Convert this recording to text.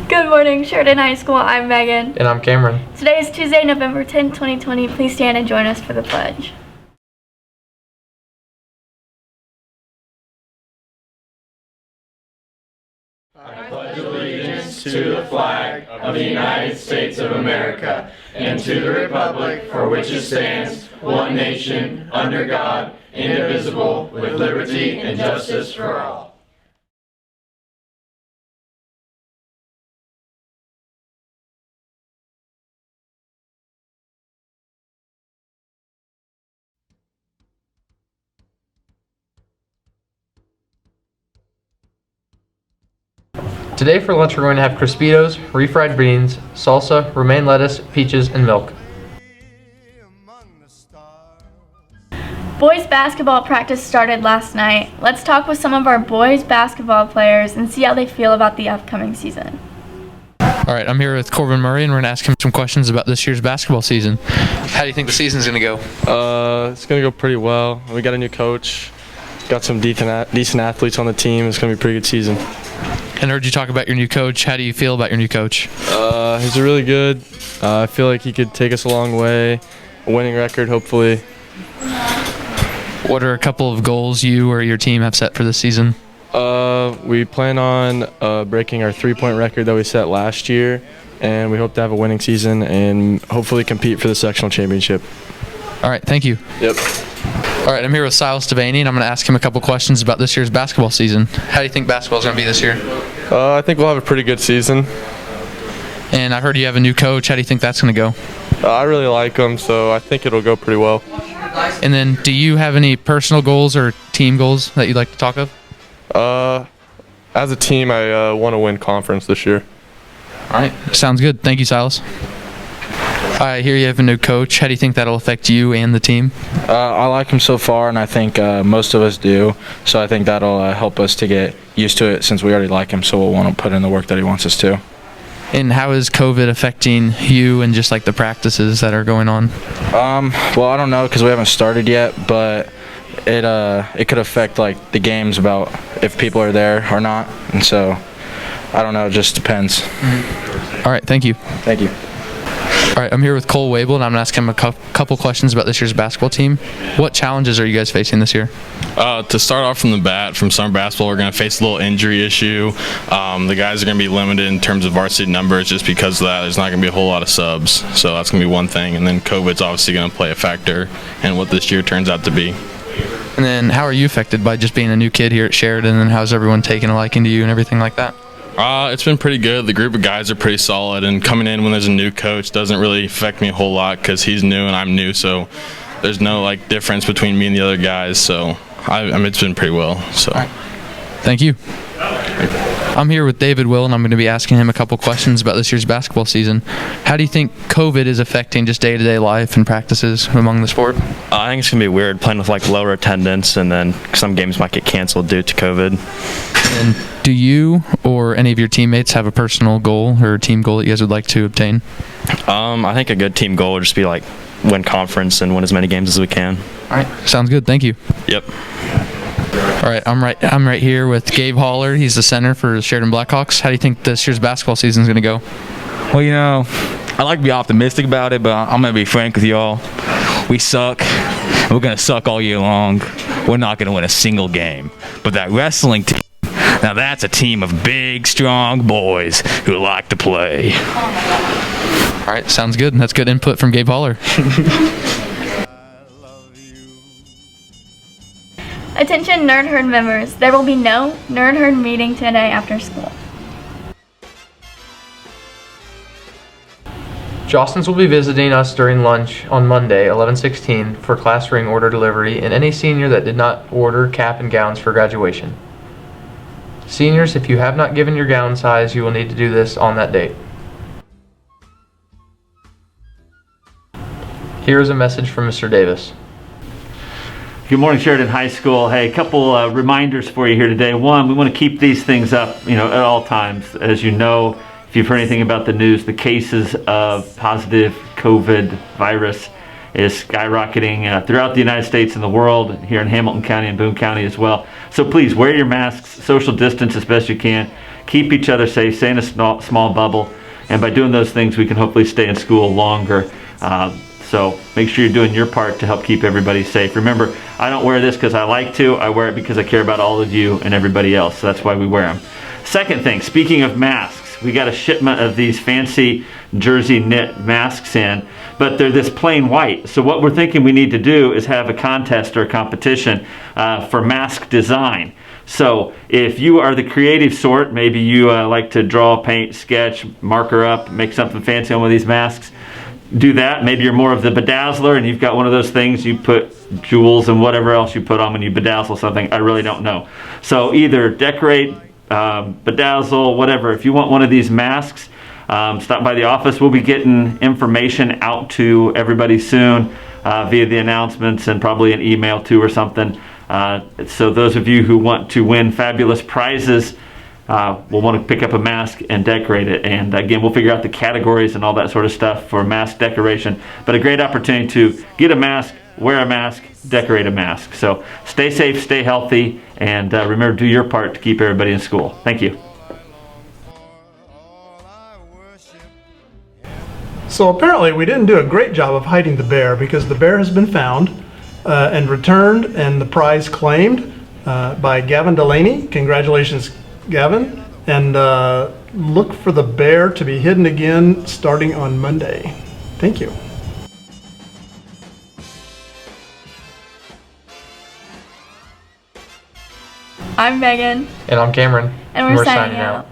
Good morning, Sheridan High School. I'm Megan. And I'm Cameron. Today is Tuesday, November 10th, 2020. Please stand and join us for the pledge. I pledge allegiance to the flag of the United States of America and to the republic for which it stands, one nation, under God, indivisible, with liberty and justice for all. Today for lunch we're going to have Crispitos, refried beans, salsa, romaine lettuce, peaches, and milk. Boys basketball practice started last night. Let's talk with some of our boys basketball players and see how they feel about the upcoming season. All right, I'm here with Corbin Murray, and we're going to ask him some questions about this year's basketball season. How do you think the season's going to go? It's going to go pretty well. We got a new coach, got some decent athletes on the team. It's going to be a pretty good season. And I heard you talk about your new coach. How do you feel about your new coach? He's really good. I feel like he could take us a long way. A winning record, hopefully. What are a couple of goals you or your team have set for this season? We plan on breaking our three-point record that we set last year, and we hope to have a winning season and hopefully compete for the sectional championship. All right, thank you. Yep. All right, I'm here with Silas Devaney, and I'm going to ask him a couple questions about this year's basketball season. How do you think basketball is going to be this year? I think we'll have a pretty good season. And I heard you have a new coach. How do you think that's going to go? I really like him, so I think it'll go pretty well. And then, do you have any personal goals or team goals that you'd like to talk of? As a team, I want to win conference this year. All right, sounds good. Thank you, Silas. I hear you have a new coach. How do you think that'll affect you and the team? I like him so far, and I think most of us do. So I think that'll help us to get used to it since we already like him, so we'll want to put in the work that he wants us to. And how is COVID affecting you and just like the practices that are going on? Well, I don't know because we haven't started yet, but it could affect like the games about if people are there or not. And so I don't know. It just depends. All right, thank you. Thank you. All right, I'm here with Cole Wable, and I'm going to ask him a couple questions about this year's basketball team. What challenges are you guys facing this year? To start off from the bat, from summer basketball, we're going to face a little injury issue. The guys are going to be limited in terms of varsity numbers just because of that. There's not going to be a whole lot of subs, so that's going to be one thing. And then COVID's obviously going to play a factor in what this year turns out to be. And then how are you affected by just being a new kid here at Sheridan, and how's everyone taking a liking to you and everything like that? It's been pretty good. The group of guys are pretty solid, and coming in when there's a new coach doesn't really affect me a whole lot because he's new and I'm new, so there's no difference between me and the other guys. So I mean, it's been pretty well. So, right. Thank you. I'm here with David Will, and I'm going to be asking him a couple questions about this year's basketball season. How do you think COVID is affecting just day-to-day life and practices among the sport? I think it's going to be weird playing with lower attendance, and then some games might get canceled due to COVID. And do you or any of your teammates have a personal goal or a team goal that you guys would like to obtain? I think a good team goal would just be win conference and win as many games as we can. All right, sounds good. Thank you. Yep. All right, I'm right here with Gabe Haller. He's the center for the Sheridan Blackhawks. How do you think this year's basketball season is going to go? Well, I like to be optimistic about it, but I'm going to be frank with y'all. We suck. We're going to suck all year long. We're not going to win a single game. But that wrestling team, now that's a team of big, strong boys who like to play. All right, sounds good. That's good input from Gabe Haller. Attention Nerd Herd members, there will be no Nerd Herd meeting today after school. Jostens will be visiting us during lunch on Monday, 11/16, for class ring order delivery, and any senior that did not order cap and gowns for graduation. Seniors, if you have not given your gown size, you will need to do this on that date. Here is a message from Mr. Davis. Good morning, Sheridan High School. Hey, a couple reminders for you here today. One, we want to keep these things up, at all times. As you know, if you've heard anything about the news, the cases of positive COVID virus is skyrocketing throughout the United States and the world, here in Hamilton County and Boone County as well. So please wear your masks, social distance as best you can, keep each other safe, stay in a small bubble, and by doing those things we can hopefully stay in school longer. So make sure you're doing your part to help keep everybody safe. Remember, I don't wear this because I like to, I wear it because I care about all of you and everybody else, so that's why we wear them. Second thing, speaking of masks, we got a shipment of these fancy jersey knit masks in, but they're this plain white. So what we're thinking we need to do is have a contest or a competition for mask design. So if you are the creative sort, maybe you like to draw, paint, sketch, marker up, make something fancy on one of these masks, do that. Maybe you're more of the bedazzler and you've got one of those things you put jewels and whatever else you put on when you bedazzle something. I really don't know. So either decorate, bedazzle, whatever. If you want one of these masks, stop by the office. We'll be getting information out to everybody soon via the announcements and probably an email too or something. So those of you who want to win fabulous prizes will want to pick up a mask and decorate it. And again, we'll figure out the categories and all that sort of stuff for mask decoration. But a great opportunity to get a mask, wear a mask, decorate a mask. So stay safe, stay healthy, and remember to do your part to keep everybody in school. Thank you. So apparently we didn't do a great job of hiding the bear, because the bear has been found and returned, and the prize claimed by Gavin Delaney. Congratulations, Gavin. And look for the bear to be hidden again starting on Monday. Thank you. I'm Megan. And I'm Cameron. And we're signing out.